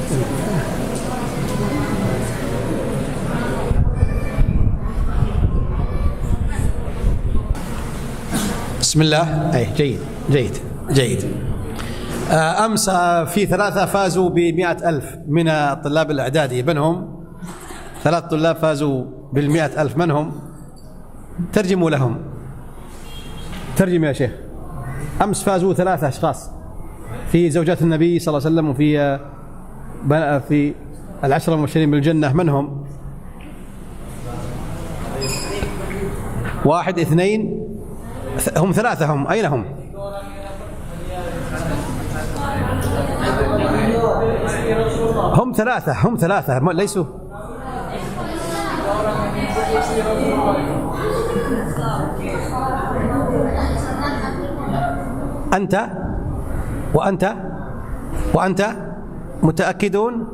بسم الله. أي جيد جيد جيد. أمس في 3 فازوا ب100,000 من الطلاب الإعدادي. من هم؟ 3 طلاب فازوا بال100,000. من هم؟ ترجموا لهم. ترجم يا شيخ. أمس فازوا 3 أشخاص في زوجات النبي صلى الله عليه وسلم وفي ال10 المبشرين بالجنة. من هم؟ 1 2 هم 3. هم أين هم؟ هم 3. هم 3 ليسوا. أنت وأنت وأنت متأكدون؟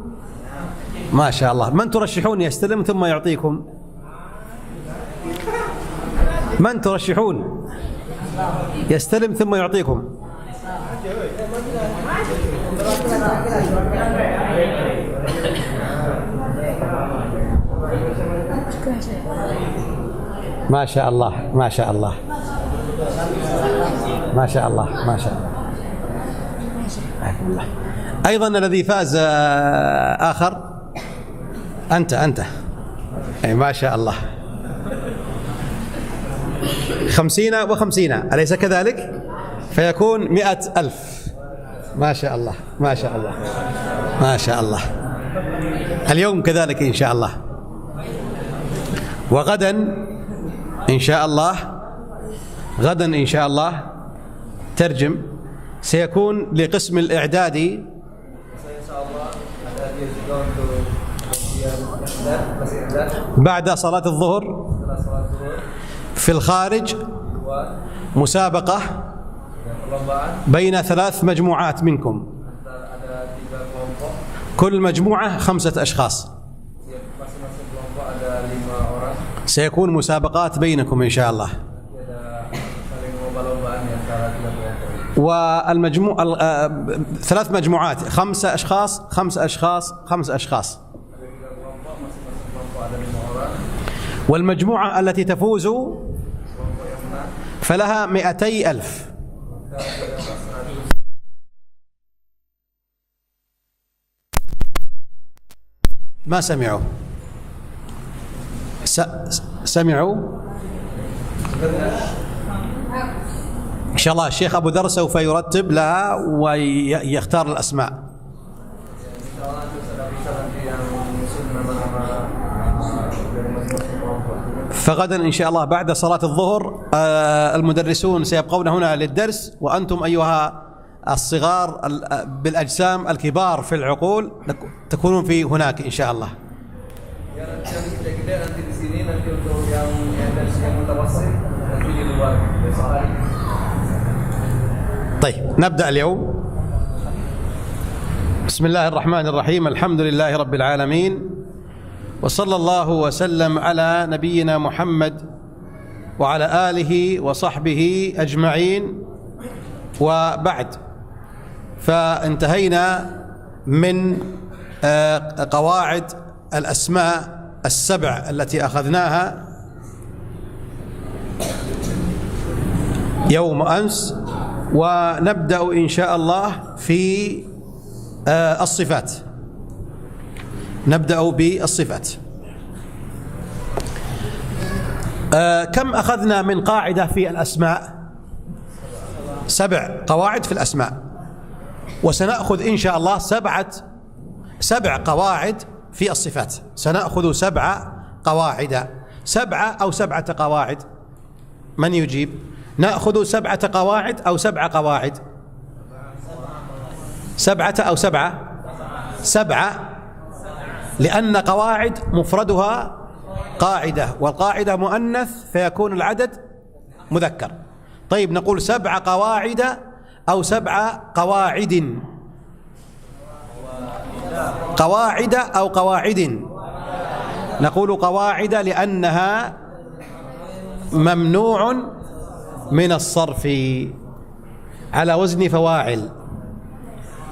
ما شاء الله. من ترشحون يستلم ثم يعطيكم؟ من ترشحون يستلم ثم يعطيكم؟ ما شاء الله ما شاء الله ما شاء الله ما شاء الله. أيضا الذي فاز آخر أنت أي ما شاء الله. 50 و50 أليس كذلك؟ فيكون 100,000. ما شاء الله ما شاء الله ما شاء الله. اليوم كذلك إن شاء الله، وغدا إن شاء الله، غدا إن شاء الله ترجم سيكون لقسم الإعدادي بعد صلاة الظهر في الخارج مسابقة بين 3 مجموعات منكم، كل مجموعة 5 أشخاص. سيكون مسابقات بينكم إن شاء الله. والمجموع 3 مجموعات 5 أشخاص 5 أشخاص 5 أشخاص. والمجموعة التي تفوز فلها 200,000. ما سمعوا؟ سمعوا؟ إن شاء الله الشيخ أبو ذر سوف يرتب لها ويختار الأسماء. فغدا إن شاء الله بعد صلاة الظهر المدرسون سيبقون هنا للدرس، وأنتم أيها الصغار بالأجسام الكبار في العقول تكونون في هناك إن شاء الله. طيب نبدأ اليوم. بسم الله الرحمن الرحيم. الحمد لله رب العالمين، وصلى الله وسلم على نبينا محمد وعلى آله وصحبه أجمعين. وبعد، فانتهينا من قواعد الأسماء ال7 التي أخذناها يوم أمس، ونبدأ إن شاء الله في الصفات. نبدأ بالصفات. كم أخذنا من قاعدة في الأسماء؟ 7 قواعد في الأسماء، وسنأخذ إن شاء الله 7 قواعد في الصفات. سنأخذ 7 قواعد. 7 أو 7 قواعد؟ من يجيب؟ نأخذ 7 قواعد أو 7 قواعد؟ 7 أو 7؟ 7، لأن قواعد مفردها قاعدة، والقاعدة مؤنث فيكون العدد مذكر. طيب نقول 7 قواعد أو 7 قواعد؟ قواعد أو قواعد؟ نقول قواعد لأنها ممنوع من الصرف على وزن فواعل.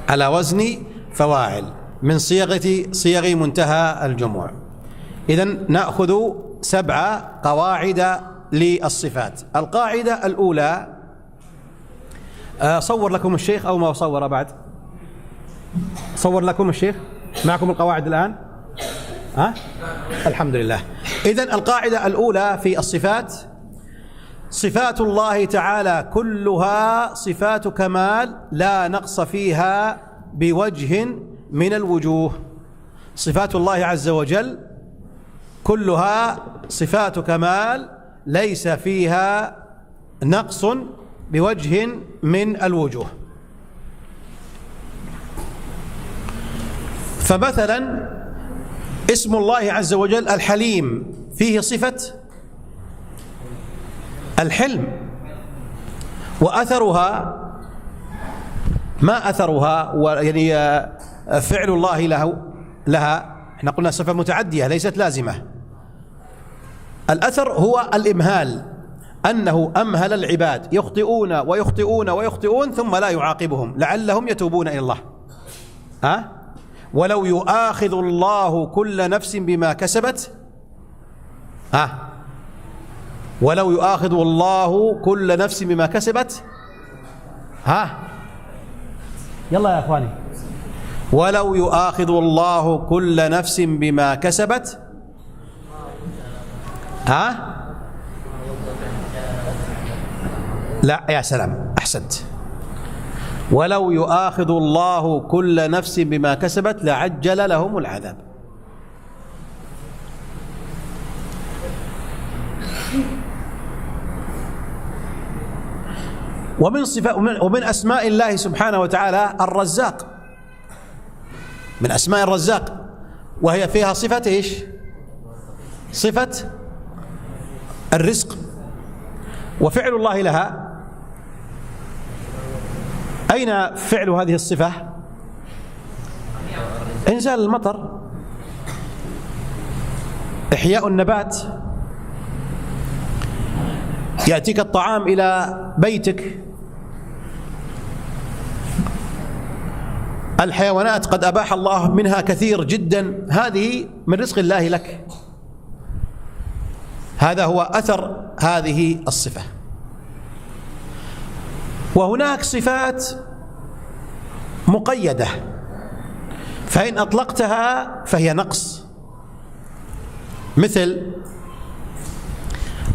على وزن فواعل. من صيغ منتهى الجموع. إذن نأخذ 7 قواعد للصفات. القاعدة الأولى، صور لكم الشيخ أو ما صور بعد؟ صور لكم الشيخ؟ معكم القواعد الآن؟ الحمد لله. إذن القاعدة الأولى في الصفات: صفات الله تعالى كلها صفات كمال لا نقص فيها بوجه من الوجوه. صفات الله عز وجل كلها صفات كمال ليس فيها نقص بوجه من الوجوه. فمثلا اسم الله عز وجل الحليم فيه صفة الحلم، وأثرها ما أثرها يعني فعل الله لها احنا قلنا صفة متعدية ليست لازمة. الأثر هو الإمهال، أنه أمهل العباد يخطئون ويخطئون ويخطئون ثم لا يعاقبهم لعلهم يتوبون إلى الله. ولو يؤاخذ الله كل نفس بما كسبت ولو يؤاخذ الله كل نفس بما كسبت يلا يا أخواني، ولو يؤاخذ الله كل نفس بما كسبت لا يا سلام أحسنت، ولو يؤاخذ الله كل نفس بما كسبت لعجل لهم العذاب. ومن أسماء الله سبحانه وتعالى الرزاق، من أسماء الرزاق، وهي فيها صفة إيش؟ صفة الرزق. وفعل الله لها، أين فعل هذه الصفة؟ إنزال المطر، إحياء النبات، يأتيك الطعام إلى بيتك، الحيوانات قد أباح الله منها كثير جدا، هذه من رزق الله لك، هذا هو أثر هذه الصفة. وهناك صفات مقيدة، فإن أطلقتها فهي نقص، مثل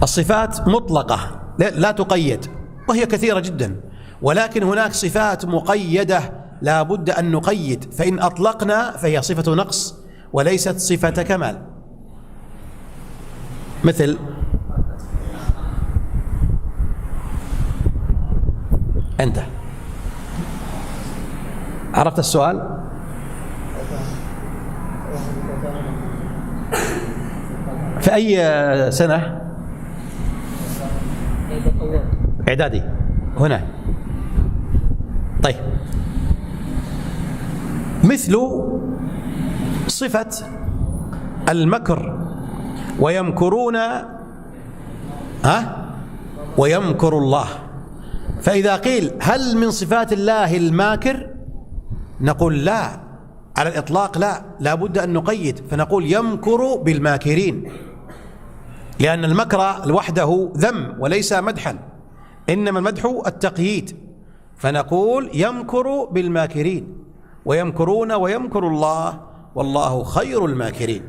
الصفات مطلقة لا تقيد وهي كثيرة جدا، ولكن هناك صفات مقيدة لا بد أن نقيد، فإن أطلقنا فهي صفة نقص وليست صفة كمال. مثل أنت عرفت السؤال؟ في أي سنة؟ إعدادي هنا. طيب، مثل صفة المكر، ويمكرون ويمكر الله. فإذا قيل هل من صفات الله الماكر؟ نقول لا، على الإطلاق لا بد أن نقيد، فنقول يمكر بالماكرين، لأن المكر لوحده ذم وليس مدحا، إنما المدح التقييد، فنقول يمكر بالماكرين، ويمكرون ويمكر الله والله خير الماكرين،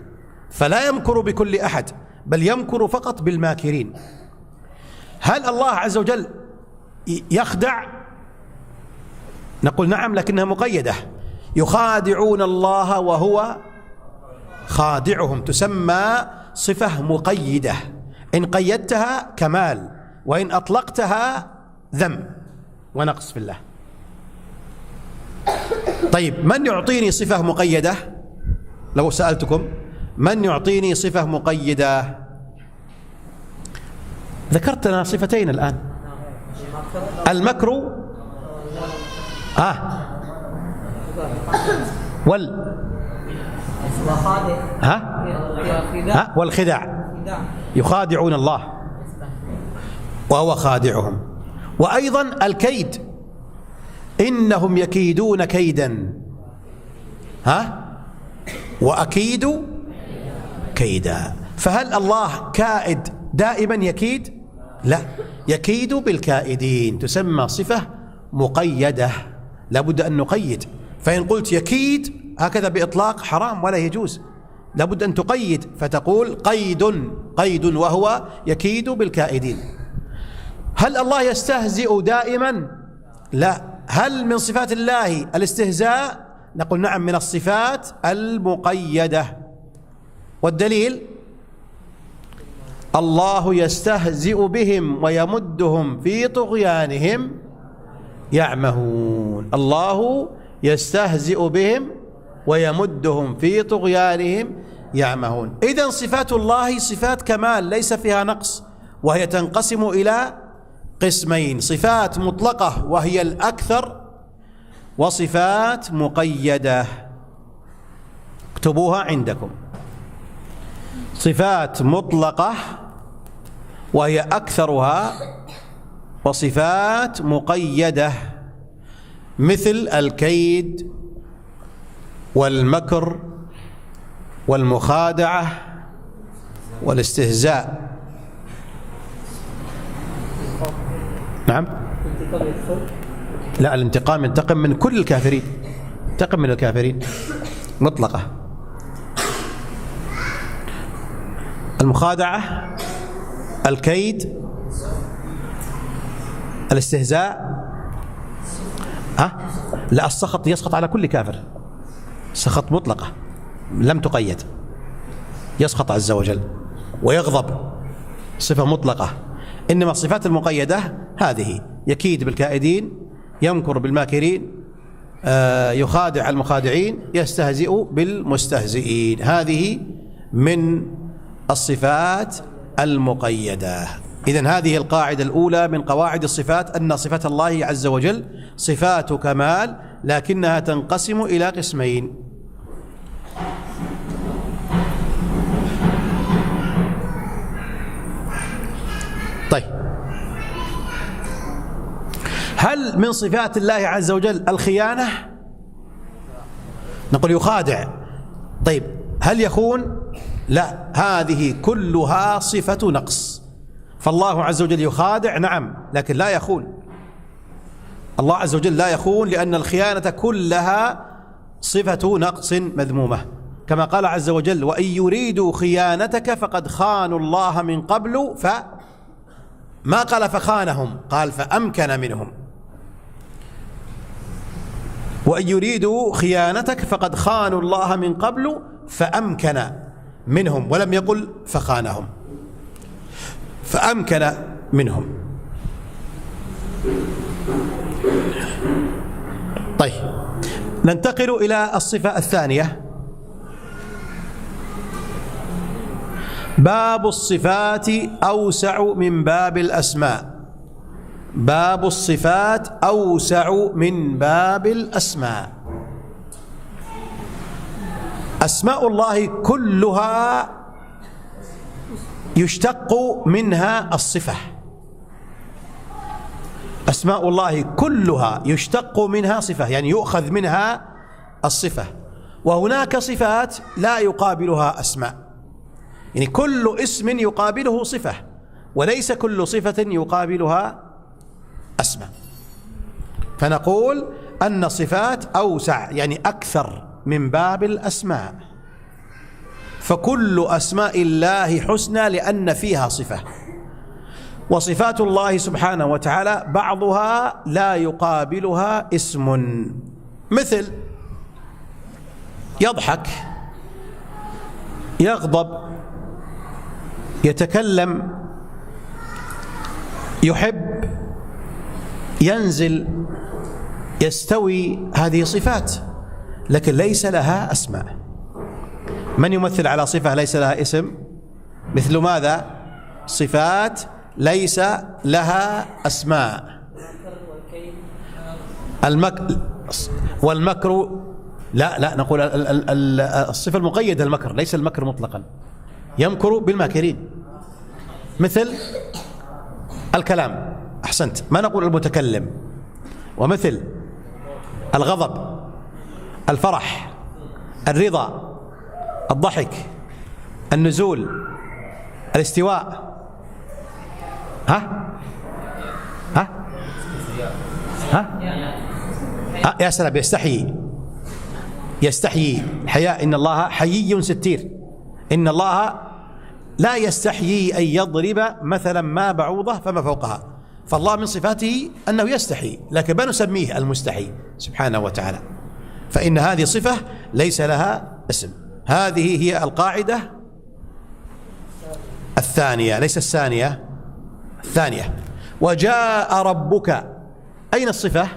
فلا يمكر بكل أحد بل يمكر فقط بالماكرين. هل الله عز وجل يخدع؟ نقول نعم، لكنها مقيدة، يخادعون الله وهو خادعهم، تسمى صفة مقيدة، إن قيدتها كمال، وإن أطلقتها ذم ونقص في الله. طيب، من يعطيني صفة مقيدة؟ لو سألتكم من يعطيني صفة مقيدة؟ ذكرتنا صفتين الآن، المكر والخداع، يخادعون الله وهو خادعهم. وأيضا الكيد، إنهم يكيدون كيدا وأكيد كيدا. فهل الله كائد دائما يكيد؟ لا، يكيد بالكائدين، تسمى صفة مقيدة، لابد أن نقيد. فإن قلت يكيد هكذا بإطلاق حرام ولا يجوز، لابد أن تقيد، فتقول قيد وهو يكيد بالكائدين. هل الله يستهزئ دائما؟ لا. هل من صفات الله الاستهزاء؟ نقول نعم، من الصفات المقيدة. والدليل الله يستهزئ بهم ويمدهم في طغيانهم يعمهون. الله يستهزئ بهم ويمدهم في طغيانهم يعمهون. إذن صفات الله صفات كمال ليس فيها نقص، وهي تنقسم إلى قسمين: صفات مطلقة وهي الأكثر، وصفات مقيدة. اكتبوها عندكم: صفات مطلقة وهي أكثرها، وصفات مقيدة مثل الكيد والمكر والمخادعة والاستهزاء. نعم. لا، الانتقام ينتقم من كل الكافرين، ينتقم من الكافرين مطلقة. المخادعة، الكيد، الاستهزاء، لا، السخط يسخط على كل كافر، سخط مطلقة لم تقيد، يسخط عز وجل ويغضب، صفة مطلقة. إنما الصفات المقيدة هذه: يكيد بالكائدين، يمكر بالماكرين، يخادع المخادعين، يستهزئ بالمستهزئين. هذه من الصفات المقيدة. إذن هذه القاعدة الأولى من قواعد الصفات، أن صفات الله عز وجل صفات كمال، لكنها تنقسم إلى قسمين: طيب، هل من صفات الله عز وجل الخيانة؟ نقول يخادع. طيب، هل يخون؟ لا، هذه كلها صفة نقص. فالله عز وجل يخادع نعم، لكن لا يخون. الله عز وجل لا يخون، لأن الخيانة كلها صفة نقص مذمومة، كما قال عز وجل: وإن يريدوا خيانتك فقد خانوا الله من قبل ما قال فخانهم، قال فأمكن منهم. وإن يريدوا خيانتك فقد خانوا الله من قبل فأمكن منهم، ولم يقل فخانهم، فأمكن منهم. طيب، ننتقل إلى الصفة الثانية: باب الصفات أوسع من باب الأسماء. باب الصفات أوسع من باب الأسماء. أسماء الله كلها يشتق منها الصفة، أسماء الله كلها يشتق منها صفة، يعني يؤخذ منها الصفة. وهناك صفات لا يقابلها أسماء، يعني كل اسم يقابله صفة، وليس كل صفة يقابلها أسماء. فنقول أن الصفات أوسع، يعني أكثر من باب الأسماء. فكل أسماء الله حسنى لأن فيها صفة، وصفات الله سبحانه وتعالى بعضها لا يقابلها اسم، مثل يضحك، يغضب، يتكلم، يحب، ينزل، يستوي. هذه صفات لكن ليس لها أسماء. من يمثل على صفة ليس لها اسم؟ مثل ماذا؟ صفات ليس لها أسماء. والمكر لا نقول الصفة المقيدة المكر، ليس المكر مطلقا، يمكر بالماكرين. مثل الكلام، أحسنت، ما نقول المتكلم. ومثل الغضب، الفرح، الرضا، الضحك، النزول، الاستواء. ها ها ها يا سلام. يستحيي حياء. إن الله حيي ستير. إن الله لا يستحيي أن يضرب مثلا ما بعوضة فما فوقها. فالله من صفاته أنه يستحي، لكن ما نسميه المستحي سبحانه وتعالى، فإن هذه صفة ليس لها اسم. هذه هي القاعدة الثانية، ليس الثانية، الثانية. وجاء ربك، أين الصفة؟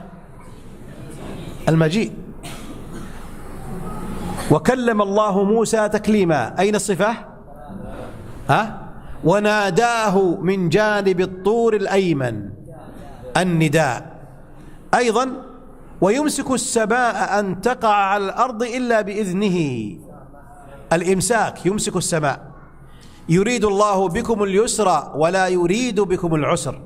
المجيء. وكلم الله موسى تكليما، أين الصفة؟ وناداه من جانب الطور الأيمن، النداء. أيضا ويمسك السماء أن تقع على الأرض إلا بإذنه، الإمساك، يمسك السماء. يريد الله بكم اليسر ولا يريد بكم العسر.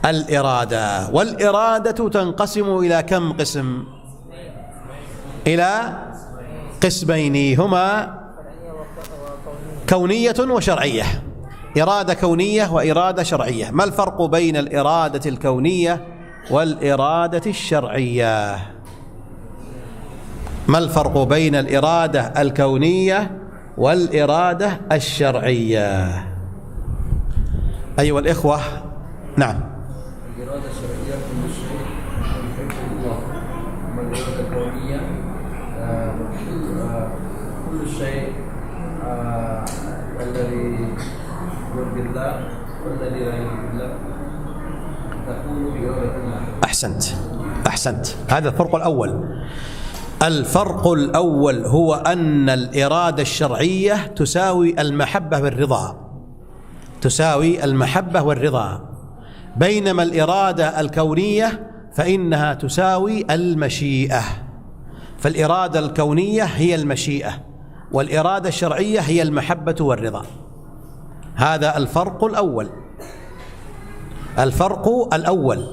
الإرادة. والإرادة تنقسم إلى كم قسم؟ إلى قسمين، هما كونية وشرعية. إرادة كونية وإرادة شرعية. ما الفرق بين الإرادة الكونية والإرادة الشرعية؟ ما الفرق بين الإرادة الكونية والإرادة الشرعية؟ أيها الإخوة، نعم. الإرادة الشرعية كل شيء يحبه الله، أما الإرادة الكونية كل شيء الذي يرضي الله والذي لا يرضي الله تكون بإرادة الله. أحسنت. هذا الفرق الأول. الفرق الأول هو أن الإرادة الشرعية تساوي المحبة والرضا، تساوي المحبة والرضا، بينما الإرادة الكونية فإنها تساوي المشيئة. فالإرادة الكونية هي المشيئة، والإرادة الشرعية هي المحبة والرضا. هذا الفرق الأول. الفرق الأول،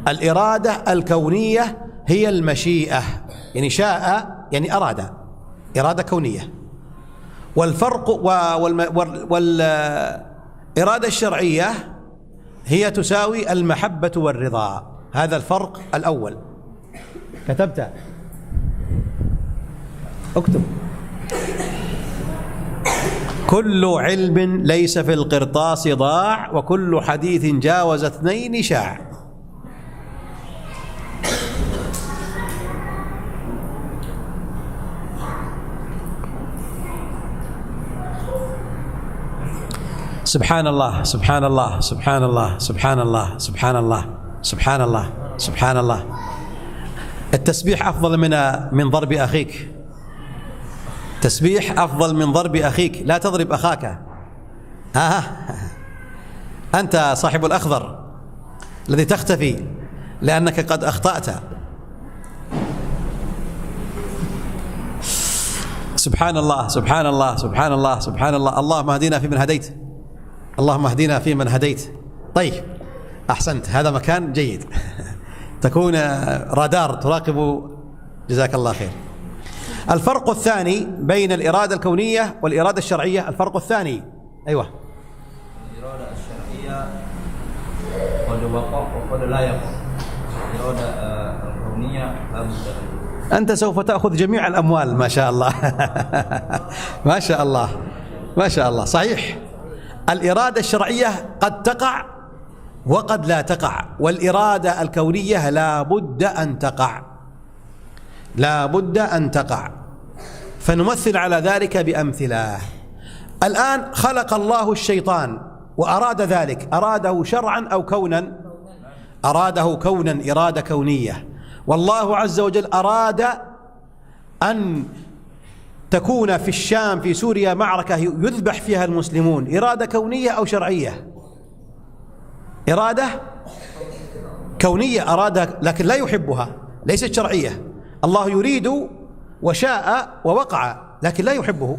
الإرادة الكونية هي المشيئة، يعني شاء يعني أراد، إرادة كونية. والفرق والإرادة الشرعية هي تساوي المحبة والرضا. هذا الفرق الأول. كتبت؟ اكتب. كل علم ليس في القرطاس ضاع، وكل حديث جاوز 2 شاع. سبحان الله سبحان الله سبحان الله سبحان الله سبحان الله سبحان الله سبحان الله. التسبيح أفضل من ضرب أخيك. تسبيح أفضل من ضرب أخيك. لا تضرب أخاك. أنت صاحب الأخضر الذي تختفي لأنك قد أخطأت. سبحان الله سبحان الله سبحان الله سبحان الله. اللهم اهدنا فيمن هديت، اللهم اهدنا فيمن هديت. طيب، أحسنت. هذا مكان جيد. تكون رادار تراقب. جزاك الله خير. الفرق الثاني بين الإرادة الكونية والإرادة الشرعية، الفرق الثاني. أيوة. الإرادة الشرعية قد وقع وقد لا يقع. الإرادة الكونية لا بد. أنت سوف تأخذ جميع الأموال ما شاء الله. ما شاء الله ما شاء الله. صحيح، الإرادة الشرعية قد تقع وقد لا تقع، والإرادة الكونية لا بد أن تقع، لا بد أن تقع. فنمثل على ذلك بأمثلة. الآن خلق الله الشيطان وأراد ذلك، أراده شرعا أو كونا؟ أراده كونا، إرادة كونية. والله عز وجل أراد أن تكون في الشام في سوريا معركة يذبح فيها المسلمون، إرادة كونية أو شرعية؟ إرادة كونية، أرادها لكن لا يحبها، ليست شرعية. الله يريد وشاء ووقع لكن لا يحبه.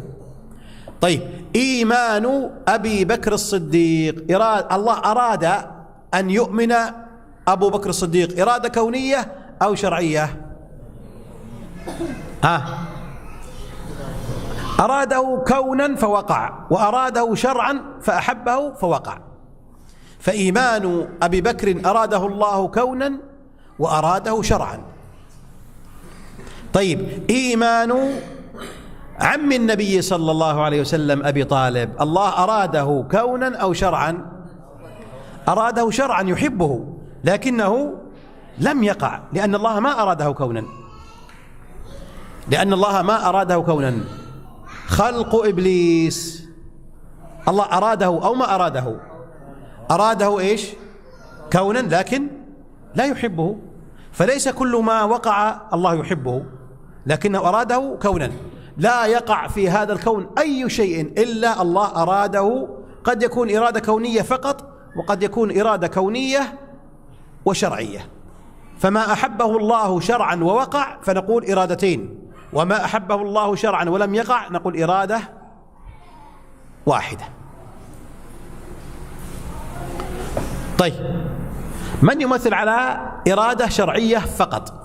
طيب، إيمان أبي بكر الصديق، الله أراد أن يؤمن أبو بكر الصديق، إرادة كونية أو شرعية؟ أراده كونا فوقع، وأراده شرعا فأحبه فوقع. فإيمان أبي بكر أراده الله كونا وأراده شرعا. طيب إيمان عم النبي صلى الله عليه وسلم أبي طالب، الله أراده كونا أو شرعا؟ أراده شرعا، يحبه لكنه لم يقع، لأن الله ما أراده كونا، لأن الله ما أراده كونا. خلق إبليس الله أراده أو ما أراده؟ أراده إيش؟ كونا، لكن لا يحبه. فليس كل ما وقع الله يحبه، لكنه أراده كونا. لا يقع في هذا الكون أي شيء إلا الله أراده. قد يكون إرادة كونية فقط، وقد يكون إرادة كونية وشرعية. فما أحبه الله شرعا ووقع فنقول إرادتين، وما أحبه الله شرعا ولم يقع نقول إرادة واحدة. طيب من يمثل على إرادة شرعية فقط؟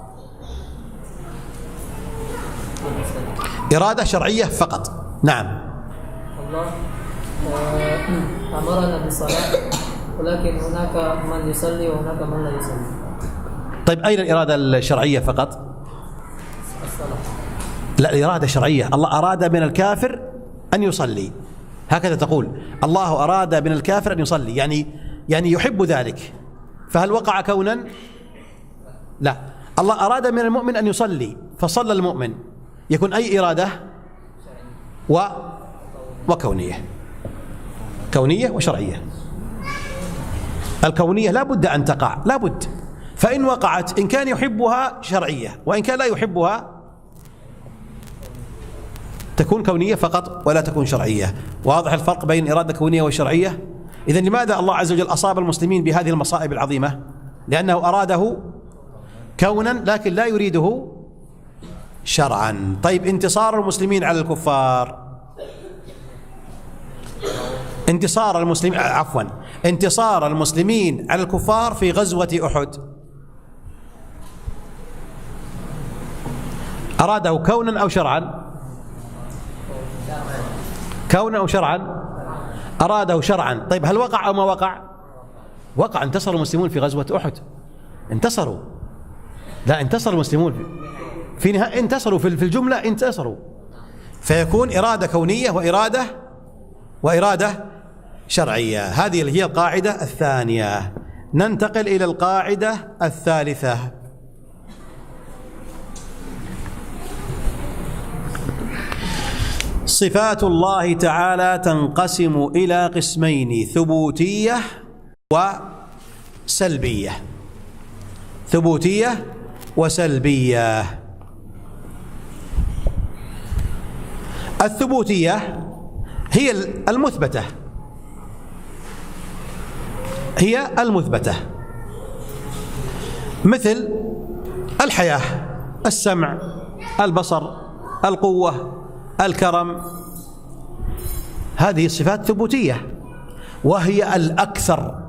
إرادة شرعية فقط، نعم. الله أمرنا بالصلاة، ولكن هناك من يصلي وهناك من لا يصلي. طيب أين الإرادة الشرعية فقط؟ الصلاة. لا، الإرادة الشرعية، الله أراد من الكافر أن يصلي، هكذا تقول الله أراد من الكافر أن يصلي، يعني يحب ذلك. فهل وقع كونا؟ لا، الله أراد من المؤمن أن يصلي فصلى المؤمن، يكون أي إرادة؟ وكونية، كونية وشرعية. الكونية لا بد أن تقع، لا بد. فإن وقعت إن كان يحبها شرعية، وإن كان لا يحبها تكون كونية فقط ولا تكون شرعية. واضح الفرق بين إرادة كونية وشرعية؟ إذن لماذا الله عز وجل أصاب المسلمين بهذه المصائب العظيمة؟ لأنه أراده كونا لكن لا يريده شرعا. طيب انتصار المسلمين على الكفار، انتصار المسلمين على الكفار في غزوة أحد، أراده كونا أو شرعا؟ كونا أو شرعا؟ أراده شرعا. طيب هل وقع أو ما وقع؟ وقع، انتصر المسلمون في غزوة أحد، انتصروا. لا، انتصر المسلمون في نهاية، انتصروا في الجملة، انتصروا. فيكون إرادة كونية وإرادة شرعية. هذه هي القاعدة الثانية. ننتقل إلى القاعدة الثالثة. صفات الله تعالى تنقسم إلى قسمين: ثبوتية وسلبية. ثبوتية وسلبية. الثبوتية هي المثبتة، مثل الحياة، السمع، البصر، القوة، الكرم. هذه صفات ثبوتية وهي الأكثر.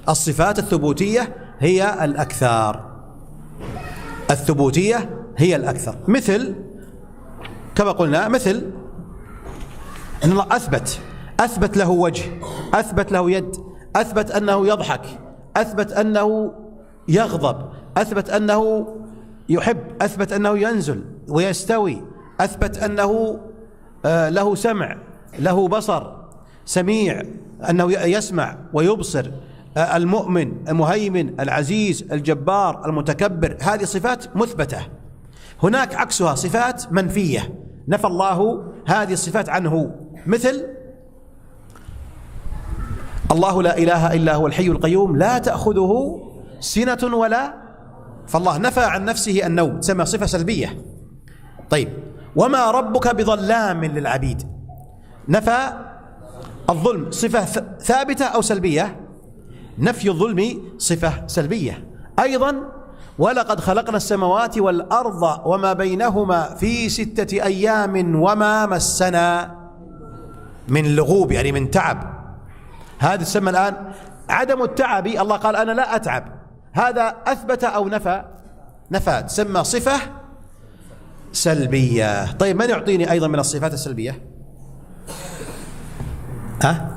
الصفات الثبوتية هي الأكثر. الثبوتية هي الأكثر. مثل كما قلنا، مثل أن الله أثبت له وجه، أثبت له يد، أثبت أنه يضحك، أثبت أنه يغضب، أثبت أنه يحب، أثبت أنه ينزل ويستوي، أثبت أنه له سمع، له بصر، سميع، أنه يسمع ويبصر، المؤمن، المهيمن، العزيز، الجبار، المتكبر. هذه صفات مثبتة. هناك عكسها صفات منفية، نفى الله هذه الصفات عنه. مثل الله لا إله إلا هو الحي القيوم لا تأخذه سنة ولا، فالله نفى عن نفسه النوم، تسمى صفة سلبية. طيب وما ربك بظلام للعبيد، نفى الظلم، صفة ثابتة أو سلبية؟ نفي الظلم صفة سلبية. أيضا ولقد خلقنا السماوات والأرض وما بينهما في 6 أيام وما مسنا من لغوب، يعني من تعب. هذا تسمى الآن عدم التعب، الله قال أنا لا أتعب، هذا أثبت أو نفى؟ تسمى صفة سلبية. طيب من يعطيني أيضا من الصفات السلبية؟ ها؟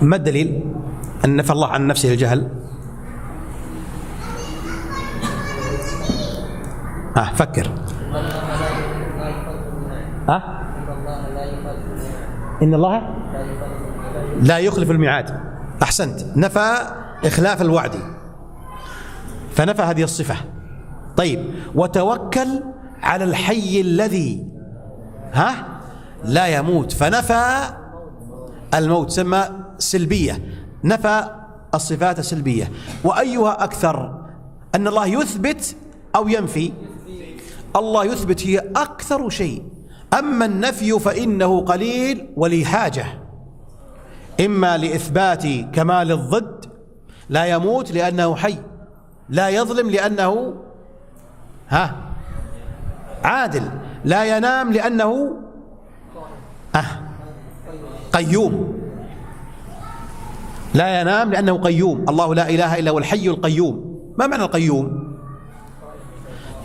ما الدليل أن نفى الله عن نفسه الجهل؟ فكر. إن الله لا يخلف الميعاد. أحسنت، نفى إخلاف الوعد، فنفى هذه الصفة. طيب، وتوكل على الحي الذي لا يموت، فنفى الموت، سمى سلبية، نفى الصفات السلبية. وأيها أكثر، أن الله يثبت أو ينفي؟ الله يثبت، هي أكثر شيء. أما النفي فإنه قليل ولحاجة، إما لإثبات كمال الضد، لا يموت لأنه حي، لا يظلم لأنه عادل، لا ينام لأنه قيوم، لا ينام لأنه قيوم. الله لا إله إلا هو الحي القيوم. ما معنى القيوم؟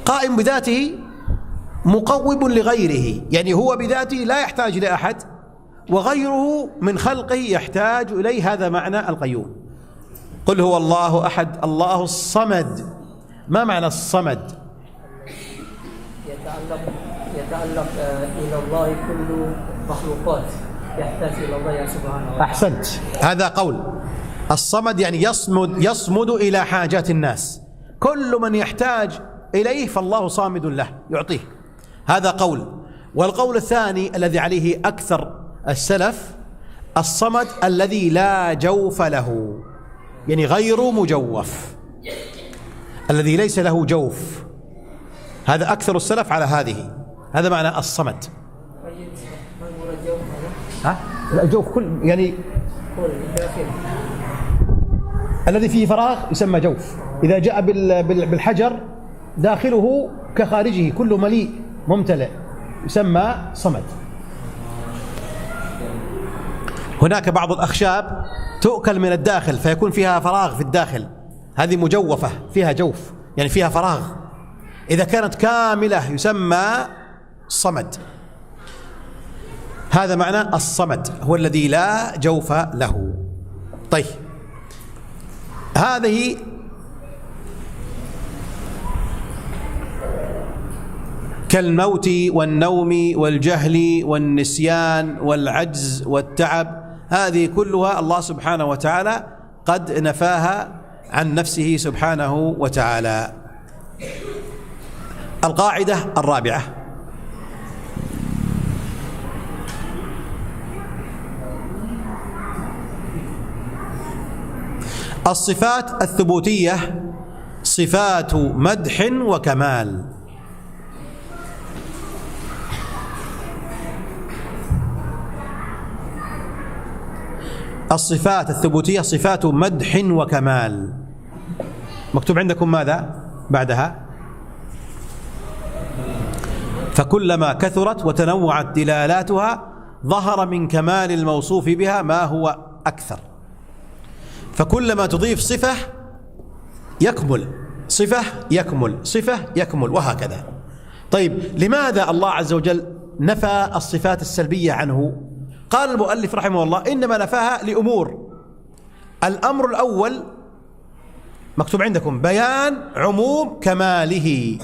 قائم بذاته مقوم لغيره، يعني هو بذاته لا يحتاج إلى أحد، وغيره من خلقه يحتاج إليه، هذا معنى القيوم. قل هو الله أحد الله الصمد. ما معنى الصمد؟ يتعلق إلى الله كل مخلوقات، يحتاج إلى الله سبحانه وتعالى. أحسنت، هذا قول. الصمد يعني يصمد إلى حاجات الناس، كل من يحتاج إليه فالله صامد له يعطيه، هذا قول. والقول الثاني الذي عليه أكثر السلف، الصمد الذي لا جوف له، يعني غير مجوف، الذي ليس له جوف، هذا أكثر السلف على هذه، هذا معنى الصمد. الجوف كل يعني الذي فيه فراغ يسمى جوف. إذا جاء بالحجر داخله كخارجه كله مليء ممتلئ يسمى صمد. هناك بعض الأخشاب تؤكل من الداخل فيكون فيها فراغ في الداخل، هذه مجوفة فيها جوف، يعني فيها فراغ. إذا كانت كاملة يسمى صمد. هذا معنى الصمد، هو الذي لا جوف له. طيب، هذه كالموت والنوم والجهل والنسيان والعجز والتعب، هذه كلها الله سبحانه وتعالى قد نفاها عن نفسه سبحانه وتعالى. القاعدة الرابعة: الصفات الثبوتية صفات مدح وكمال. الصفات الثبوتية صفات مدح وكمال. مكتوب عندكم ماذا بعدها؟ فكلما كثرت وتنوعت دلالاتها ظهر من كمال الموصوف بها ما هو أكثر. فكلما تضيف صفة يكمل، صفة يكمل، صفة يكمل، وهكذا. طيب، لماذا الله عز وجل نفى الصفات السلبية عنه؟ قال المؤلف رحمه الله: إنما نفاها لأمور. الأمر الأول مكتوب عندكم: بيان عموم كماله،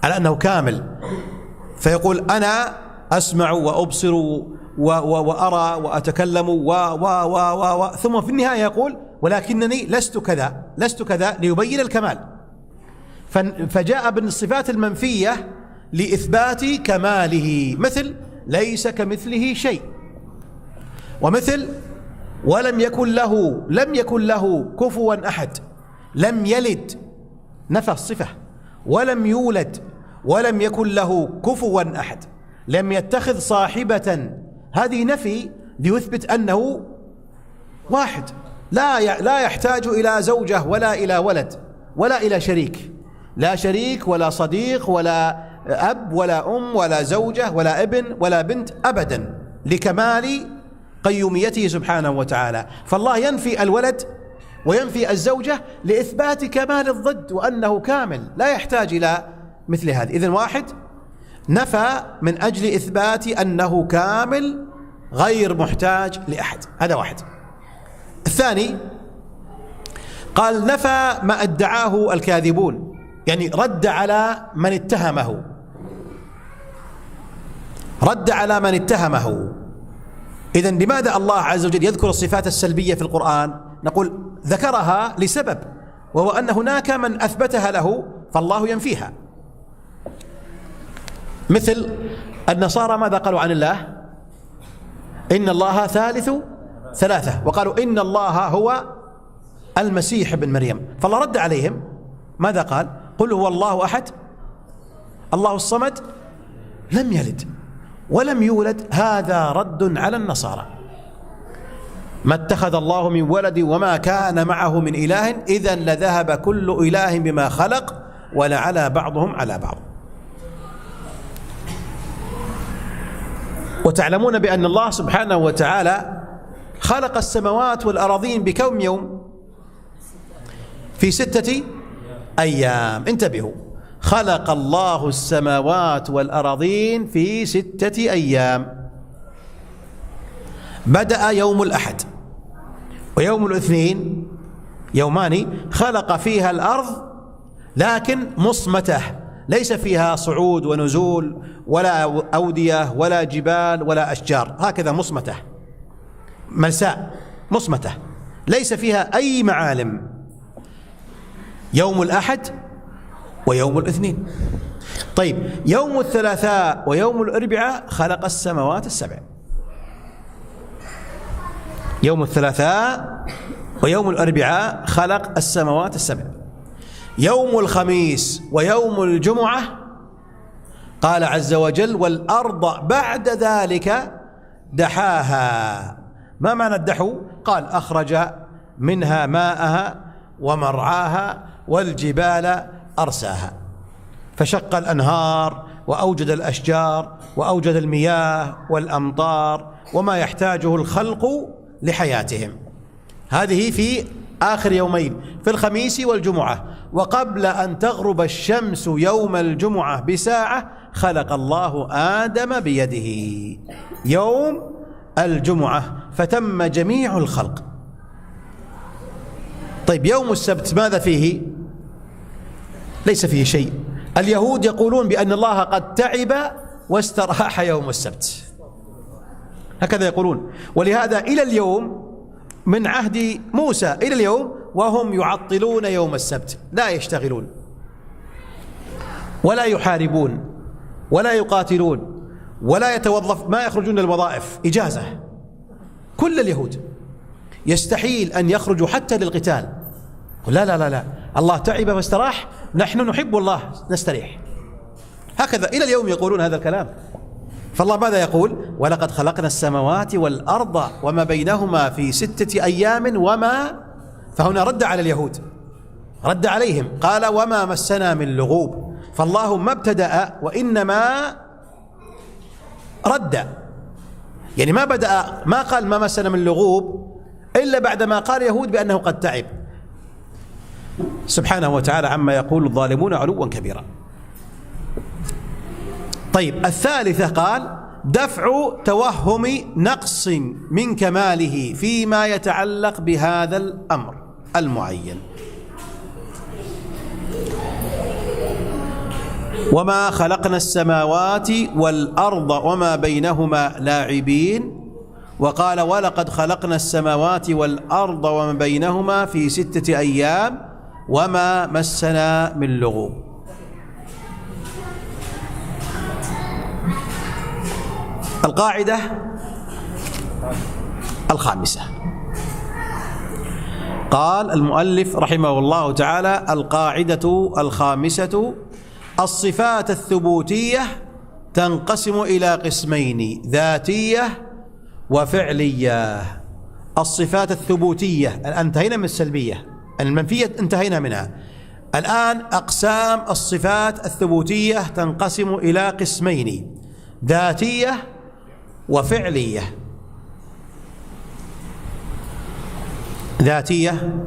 على أنه كامل، فيقول أنا أسمع وأبصر وأرى وأتكلم ثم في النهاية يقول: ولكنني لست كذا، لست كذا، ليبين الكمال. فجاء بالصفات المنفية لإثبات كماله، مثل ليس كمثله شيء، ومثل ولم يكن له كفوا أحد، لم يلد نفى الصفة، ولم يولد ولم يكن له كفوا أحد، لم يتخذ صاحبة، هذه نفي ليثبت أنه واحد، لا يحتاج إلى زوجة ولا إلى ولد ولا إلى شريك، لا شريك ولا صديق ولا أب ولا أم ولا زوجة ولا ابن ولا بنت أبدا، لكمال قيوميته سبحانه وتعالى. فالله ينفي الولد وينفي الزوجة لإثبات كمال الضد وأنه كامل لا يحتاج إلى مثل هذه. إذن واحد نفى من أجل إثبات أنه كامل غير محتاج لأحد، هذا واحد. الثاني قال نفى ما ادعاه الكاذبون، يعني رد على من اتهمه، رد على من اتهمه. إذن لماذا الله عز وجل يذكر الصفات السلبية في القرآن؟ نقول ذكرها لسبب، وهو أن هناك من أثبتها له فالله ينفيها. مثل النصارى ماذا قالوا عن الله؟ إن الله ثالث ثلاثة، وقالوا إن الله هو المسيح ابن مريم، فالله رد عليهم ماذا قال؟ قل هو الله أحد الله الصمد لم يلد ولم يولد. هذا رد على النصارى، ما اتخذ الله من ولد وما كان معه من إله إذا لذهب كل إله بما خلق ولعلى بعضهم على بعض. وتعلمون بأن الله سبحانه وتعالى خلق السماوات والأراضين بكم يوم؟ في 6 أيام. انتبهوا، خلق الله السماوات والأراضين في 6 أيام. بدأ يوم الأحد، ويوم الاثنين يومان خلق فيها الأرض لكن مصمتة، ليس فيها صعود ونزول ولا أودية ولا جبال ولا أشجار، هكذا مصمتة ملساء مصمتة ليس فيها أي معالم. يوم الأحد ويوم الاثنين. طيب يوم الثلاثاء ويوم الأربعاء خلق السماوات السبع. يوم الثلاثاء ويوم الأربعاء خلق السماوات السبع. يوم الخميس ويوم الجمعة قال عز وجل والأرض بعد ذلك دحاها. ما معنى الدحو؟ قال أخرج منها ماءها ومرعاها والجبال أرساها، فشق الأنهار وأوجد الأشجار وأوجد المياه والأمطار وما يحتاجه الخلق لحياتهم. هذه في آخر يومين، في الخميس والجمعة. وقبل أن تغرب الشمس يوم الجمعة بساعة خلق الله آدم بيده يوم الجمعة، فتم جميع الخلق. طيب يوم السبت ماذا فيه؟ ليس فيه شيء. اليهود يقولون بأن الله قد تعب واستراح يوم السبت، هكذا يقولون. ولهذا إلى اليوم من عهد موسى إلى اليوم وهم يعطلون يوم السبت، لا يشتغلون ولا يحاربون ولا يقاتلون ولا يتوظف، ما يخرجون الوظائف إجازة. كل اليهود يستحيل أن يخرجوا حتى للقتال. لا لا لا لا، الله تعب واستراح، نحن نحب الله نستريح. هكذا إلى اليوم يقولون هذا الكلام. فالله ماذا يقول؟ ولقد خلقنا السماوات والأرض وما بينهما في 6 أيام وما، فهنا رد على اليهود، رد عليهم قال وما مسنا من لغوب. فالله ما ابتدأ وإنما رد، يعني ما بدأ، ما قال ما مسنا من لغوب إلا بعدما قال اليهود بأنه قد تعب. سبحانه وتعالى عما يقول الظالمون علوا كبيرا. طيب الثالثة قال دفع توهم نقص من كماله فيما يتعلق بهذا الأمر المعين. وما خلقنا السماوات والأرض وما بينهما لاعبين. وقال ولقد خلقنا السماوات والأرض وما بينهما في 6 أيام وما مسنا من لغوب. القاعدة الخامسة، قال المؤلف رحمه الله تعالى القاعدة الخامسة الصفات الثبوتية تنقسم إلى قسمين: ذاتية وفعلية. الصفات الثبوتية، انتهينا من السلبية، المنفية انتهينا منها. الآن أقسام الصفات الثبوتية تنقسم إلى قسمين: ذاتية وفعلية. ذاتية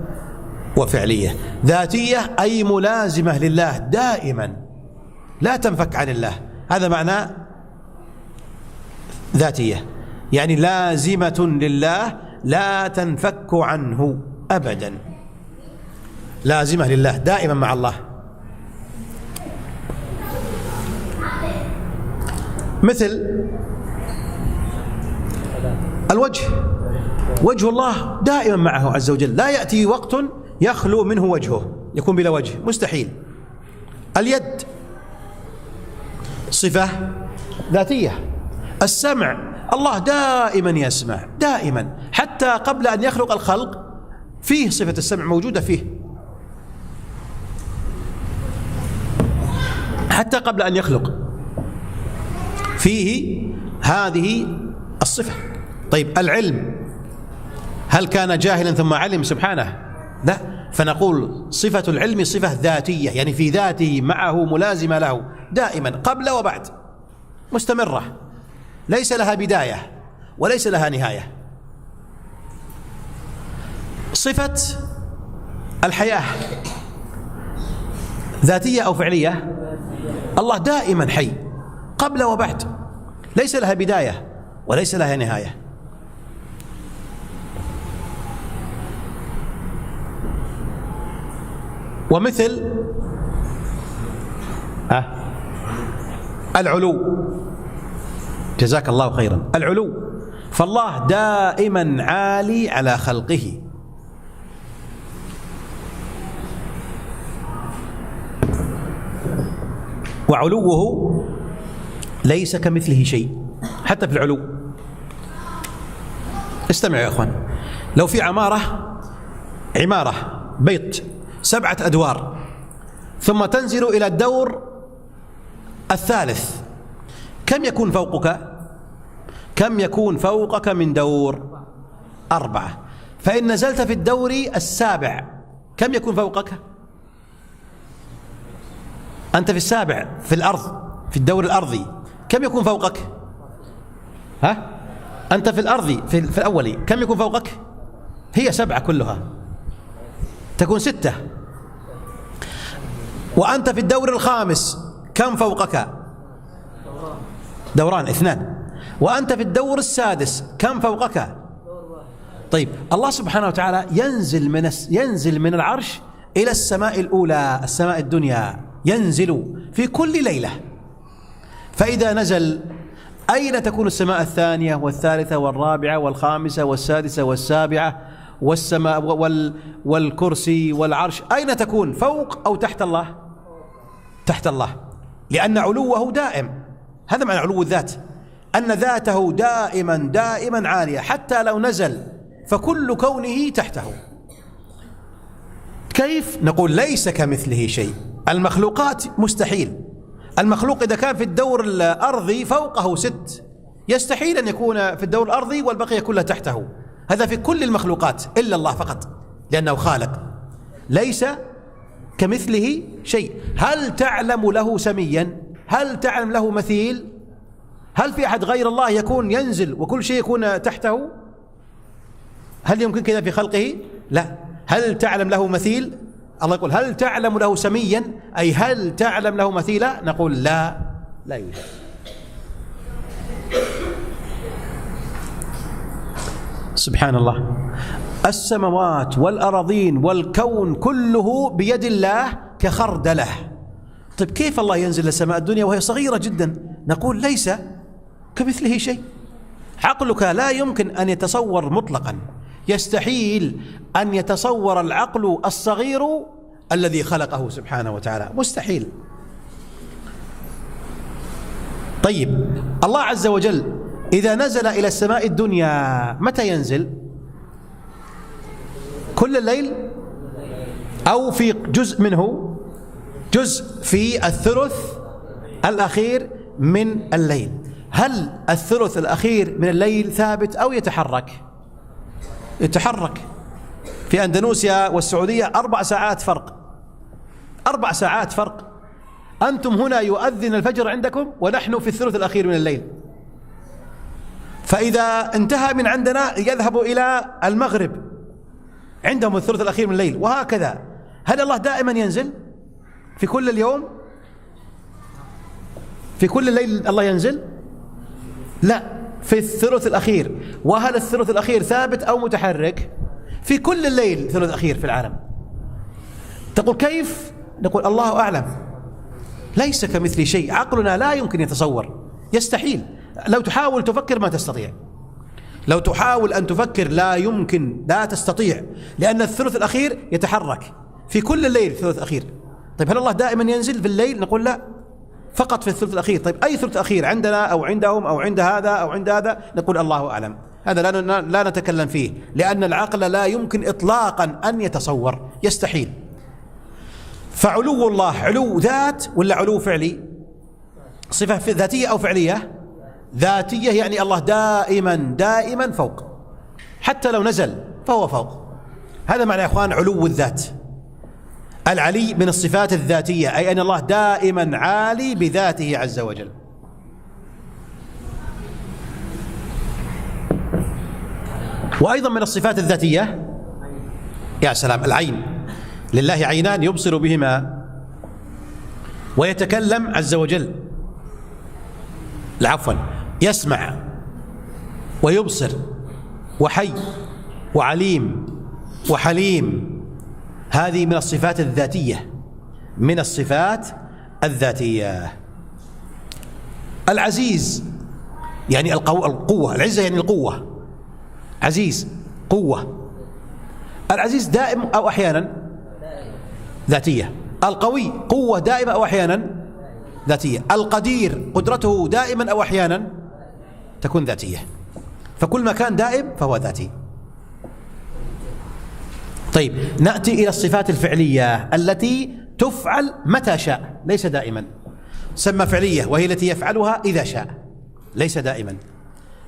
وفعلية. ذاتية أي ملازمة لله دائما لا تنفك عن الله، هذا معنى ذاتية، يعني لازمة لله لا تنفك عنه أبدا، لازمة لله دائما مع الله. مثل الوجه، وجه الله دائما معه عز وجل، لا يأتي وقت يخلو منه وجهه يكون بلا وجه، مستحيل. اليد صفة ذاتية. السمع، الله دائما يسمع دائما، حتى قبل أن يخلق الخلق فيه صفة السمع موجودة فيه، حتى قبل أن يخلق فيه هذه الصفة. طيب العلم، هل كان جاهلا ثم علم سبحانه؟ لا، فنقول صفة العلم صفة ذاتية، يعني في ذاته معه ملازمة له دائما قبل وبعد، مستمرة، ليس لها بداية وليس لها نهاية. صفة الحياة ذاتية أو فعلية؟ الله دائما حي قبل وبعد، ليس لها بداية وليس لها نهاية. ومثل العلو، جزاك الله خيرا، العلو، فالله دائما عالي على خلقه. وعلوه ليس كمثله شيء حتى في العلو. استمعوا يا اخوان، لو في عمارة بيت 7 أدوار ثم تنزل إلى الدور الثالث، كم يكون فوقك؟ كم يكون فوقك من دور؟ 4. فإن نزلت في الدور السابع كم يكون فوقك؟ أنت في السابع في الأرض، في الدور الأرضي، كم يكون فوقك؟ أنت في الأرضي في الأولي، كم يكون فوقك؟ هي 7 كلها، تكون 6. وأنت في الدور الخامس كم فوقك؟ دوران 2. وأنت في الدور السادس كم فوقك؟ طيب الله سبحانه وتعالى ينزل من العرش إلى السماء الأولى، السماء الدنيا، ينزل في كل ليلة. فإذا نزل أين تكون السماء الثانية والثالثة والرابعة والخامسة والسادسة والسابعة والسماء والكرسي والعرش؟ أين تكون؟ فوق أو تحت الله؟ تحت الله، لأن علوه دائم. هذا معنى علو الذات، أن ذاته دائما عالية، حتى لو نزل فكل كونه تحته. كيف؟ نقول ليس كمثله شيء. المخلوقات مستحيل، المخلوق إذا كان في الدور الأرضي فوقه 6، يستحيل أن يكون في الدور الأرضي والبقية كلها تحته. هذا في كل المخلوقات إلا الله فقط، لأنه خالق. ليس كمثله شيء. هل تعلم له سميا؟ هل تعلم له مثيل؟ هل في أحد غير الله يكون ينزل وكل شيء يكون تحته؟ هل يمكن كذا في خلقه؟ لا. هل تعلم له مثيل؟ الله يقول هل تعلم له سميا، أي هل تعلم له مثيلا؟ نقول لا يوجد. سبحان الله، السماوات والأراضين والكون كله بيد الله كخردله. طيب كيف الله ينزل للسماء الدنيا وهي صغيرة جدا؟ نقول ليس كمثله شيء. عقلك لا يمكن أن يتصور مطلقا، يستحيل أن يتصور العقل الصغير الذي خلقه سبحانه وتعالى، مستحيل. طيب الله عز وجل إذا نزل إلى السماء الدنيا متى ينزل؟ كل الليل أو في جزء منه؟ جزء في الثلث الأخير من الليل. هل الثلث الأخير من الليل ثابت أو يتحرك؟ يتحرك. في أندونيسيا والسعودية 4 ساعات فرق، 4 ساعات فرق. أنتم هنا يؤذن الفجر عندكم ونحن في الثلث الأخير من الليل، فإذا انتهى من عندنا يذهب إلى المغرب، عندهم الثلث الأخير من الليل، وهكذا. هل الله دائما ينزل في كل اليوم؟ في كل الليل الله ينزل؟ لا، في الثلث الأخير. وهل الثلث الأخير ثابت أو متحرك؟ في كل الليل ثلث أخير في العالم. تقول كيف؟ نقول الله أعلم، ليس كمثل شيء، عقلنا لا يمكن يتصور، يستحيل. لو تحاول تفكر ما تستطيع، لو تحاول أن تفكر لا يمكن، لا تستطيع، لأن الثلث الأخير يتحرك في كل الليل ثلث أخير. طيب هل الله دائما ينزل في الليل؟ نقول لا، فقط في الثلث الأخير. طيب أي ثلث أخير، عندنا أو عندهم أو عند هذا أو عند هذا؟ نقول الله أعلم، هذا لا نتكلم فيه، لأن العقل لا يمكن إطلاقا أن يتصور، يستحيل. فعلو الله علو ذات ولا علو فعلي؟ صفة ذاتية أو فعلية؟ ذاتية، يعني الله دائما فوق، حتى لو نزل فهو فوق. هذا معنى يا أخوان علو الذات. العلي من الصفات الذاتية، أي أن الله دائما عالي بذاته عز وجل. وأيضا من الصفات الذاتية، يا سلام، العين، لله عينان يبصر بهما ويتكلم عز وجل، عفوا، يسمع ويبصر وحي وعليم وحليم. هذه من الصفات الذاتية، من الصفات الذاتية. العزيز يعني القوة، العزة يعني القوة، عزيز قوة. العزيز دائم أو أحيانا ذاتية. القوي قوة دائمة أو أحيانا ذاتية. القدير قدرته دائما أو أحيانا تكون ذاتية. فكل ما كان دائم فهو ذاتي. طيب نأتي إلى الصفات الفعلية التي تفعل متى شاء، ليس دائما. سمى فعلية، وهي التي يفعلها إذا شاء، ليس دائما.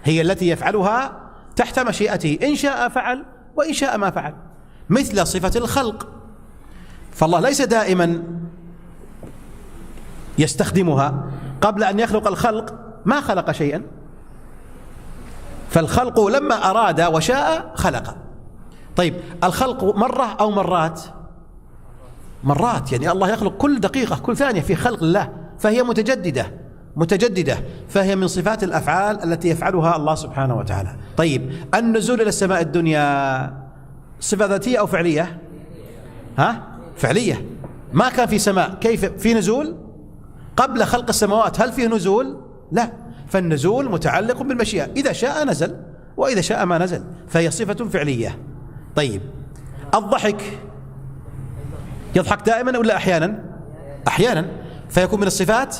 هي التي يفعلها تحت مشيئته، إن شاء فعل وإن شاء ما فعل. مثل صفة الخلق، فالله ليس دائما يستخدمها. قبل أن يخلق الخلق ما خلق شيئا، فالخلق لما أراد وشاء خلق. طيب الخلق مرة أو مرات؟ مرات، يعني الله يخلق كل دقيقة كل ثانية في خلق الله، فهي متجددة، فهي من صفات الأفعال التي يفعلها الله سبحانه وتعالى. طيب النزول إلى السماء الدنيا صفة ذاتية أو فعلية؟ فعلية. ما كان في سماء، كيف في نزول؟ قبل خلق السماوات هل فيه نزول؟ لا، فالنزول متعلق بالمشيئة، إذا شاء نزل وإذا شاء ما نزل، فهي صفة فعلية. طيب الضحك، يضحك دائما ولا أحيانا؟ أحيانا، فيكون من الصفات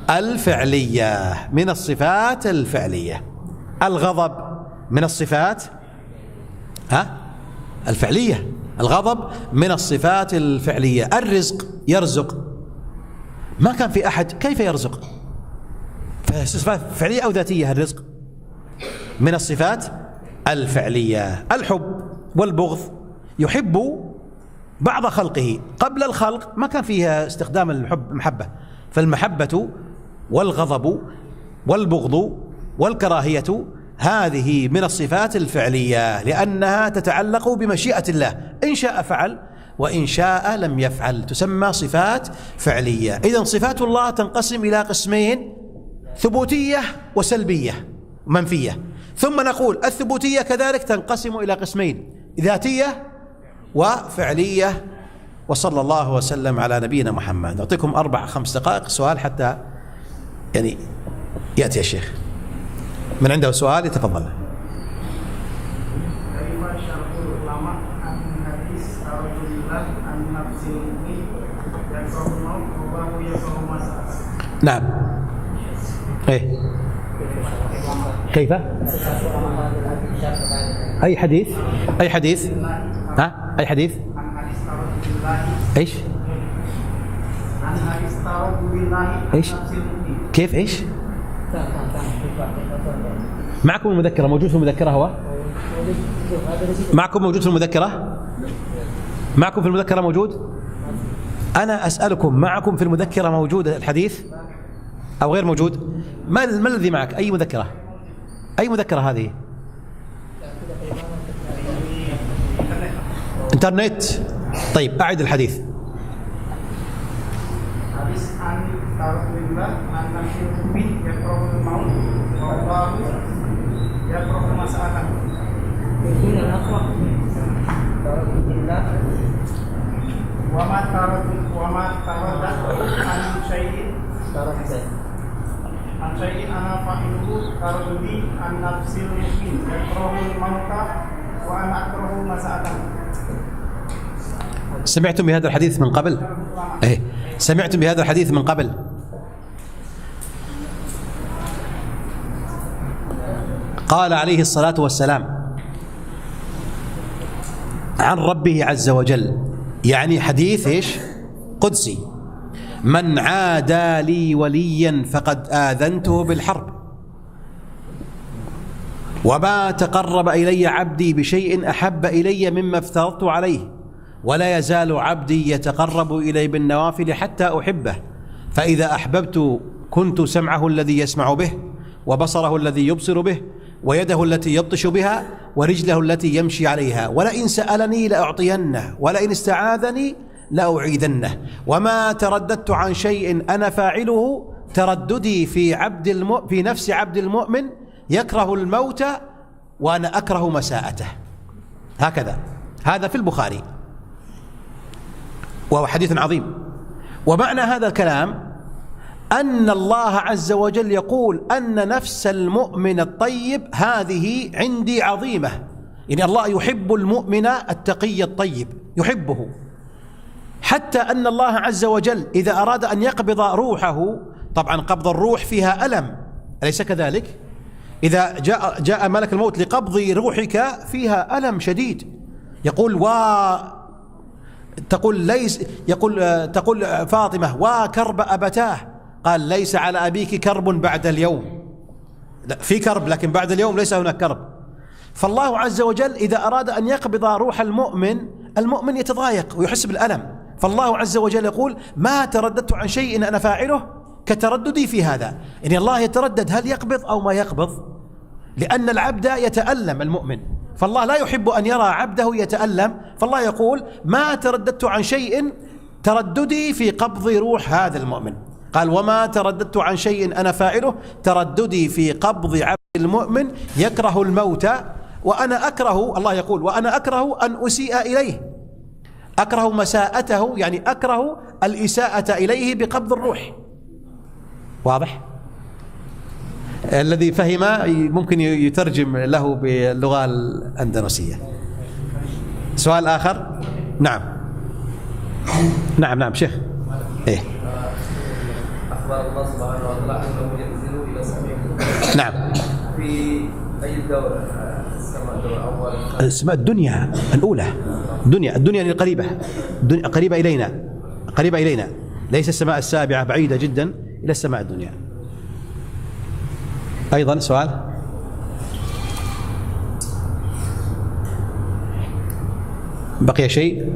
الفعلية، من الصفات الفعلية. الغضب من الصفات الفعلية، الغضب من الصفات الفعلية. الرزق، يرزق، ما كان في أحد كيف يرزق؟ فصفات فعلية أو ذاتية؟ الرزق من الصفات الفعلية. الحب والبغض، يحب بعض خلقه، قبل الخلق ما كان فيها استخدام المحبة، فالمحبة والغضب والبغض والكراهية هذه من الصفات الفعلية، لأنها تتعلق بمشيئة الله، إن شاء فعل وإن شاء لم يفعل، تسمى صفات فعلية. إذن صفات الله تنقسم إلى قسمين: ثبوتية وسلبية منفية. ثم نقول الثبوتية كذلك تنقسم إلى قسمين: ذاتية وفعلية. وصلى الله وسلم على نبينا محمد. أعطيكم 4-5 دقائق سؤال حتى يعني يأتي الشيخ من عنده سؤال يتفضل. نعم. ايه كيف؟ أي حديث؟ أي حديث؟ أي حديث؟ ايش؟ ايش؟ كيف ايش؟ معكم المذكرة، موجود في المذكرة؟ هو معكم موجود في المذكرة؟ معكم في المذكرة موجود؟ أنا أسألكم، معكم في المذكرة موجود الحديث أو غير موجود؟ ما الذي معك؟ أي مذكرة؟ أي مذكرة هذه؟ انترنت. طيب أعد الحديث. حديث عن رسول الله أن المؤمن يكره الموت والله يكره مسألة. يقول الأقرأ تردد الله وما تردد عن شيء أنا فاعله ترددي عن نفس المؤمن يكره الموت وأنا أكره مسألة. سمعتم بهذا الحديث من قبل؟ إيه، سمعتم بهذا الحديث من قبل؟ قال عليه الصلاة والسلام عن ربه عز وجل، يعني حديث إيش؟ قدسي: من عادى لي وليا فقد آذنته بالحرب، وما تقرب إلي عبدي بشيء أحب إلي مما افترضت عليه، ولا يزال عبدي يتقرب إلي بالنوافل حتى أحبه، فإذا أحببت كنت سمعه الذي يسمع به، وبصره الذي يبصر به، ويده التي يبطش بها، ورجله التي يمشي عليها، ولئن سألني لأعطينه، ولئن استعاذني لأعيذنه، وما ترددت عن شيء أنا فاعله ترددي في نفس عبد المؤمن يكره الموت وأنا أكره مساءته. هكذا، هذا في البخاري، وهو حديث عظيم. ومعنى هذا الكلام أن الله عز وجل يقول أن نفس المؤمن الطيب هذه عندي عظيمة، يعني الله يحب المؤمن التقي الطيب، يحبه، حتى أن الله عز وجل إذا أراد أن يقبض روحه، طبعا قبض الروح فيها ألم، أليس كذلك؟ إذا جاء ملك الموت لقبض روحك فيها ألم شديد، تقول فاطمة: وكرب أبتاه، قال: ليس على أبيك كرب بعد اليوم، في كرب لكن بعد اليوم ليس هناك كرب. فالله عز وجل إذا أراد أن يقبض روح المؤمن يتضايق ويحس بالألم، فالله عز وجل يقول: ما ترددت عن شيء أنا فاعله كترددي في هذا، يعني الله يتردد هل يقبض أو ما يقبض، لأن العبد يتألم المؤمن، فالله لا يحب أن يرى عبده يتألم، فالله يقول: ما ترددت عن شيء ترددي في قبض روح هذا المؤمن. قال: وما ترددت عن شيء أنا فاعله ترددي في قبض عبد المؤمن يكره الموت وأنا أكره، الله يقول: وأنا أكره أن أسيء إليه، أكره مساءته، يعني أكره الإساءة إليه بقبض الروح. واضح؟ الذي فهم ممكن يترجم له باللغة الأندونيسية. سؤال آخر؟ نعم شيخ. إيه؟ أخبار الله سبحانه وتعالى أنه ينزل إلى سماء. نعم. في أي دور؟ السماء الدور الأول. السماء الدنيا الأولى، الدنيا القريبة، قريبة إلينا، ليس السماء السابعة بعيدة جدا إلى السماء الدنيا. أيضا سؤال؟ بقي شيء؟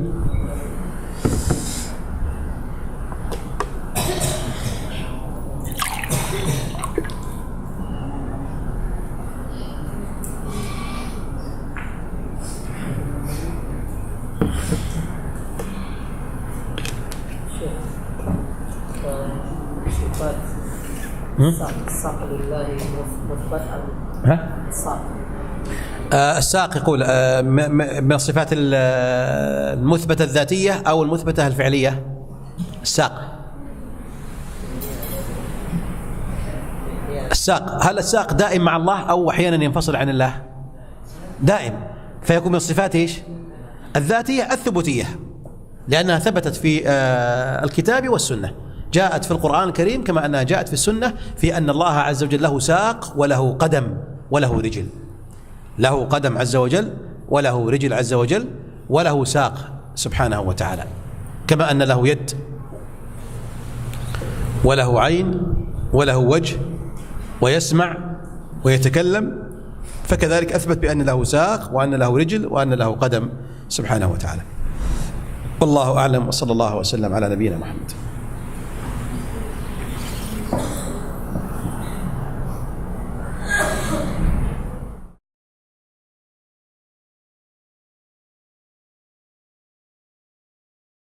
الساق لله مثبت الساق يقول من الصفات المثبتة الذاتية أو المثبتة الفعلية. الساق، هل الساق دائم مع الله أو أحيانا ينفصل عن الله؟ دائم، فيكون من الصفات إيش؟ الذاتية الثبوتية، لأنها ثبتت في الكتاب والسنة، جاءت في القرآن الكريم كما أنها جاءت في السنة، في أن الله عز وجل له ساق وله قدم وله رجل، له قدم عز وجل وله رجل عز وجل وله ساق سبحانه وتعالى، كما أن له يد وله عين وله وجه ويسمع ويتكلم، فكذلك أثبت بأن له ساق وأن له رجل وأن له قدم سبحانه وتعالى. والله أعلم، وصلى الله وسلم على نبينا محمد.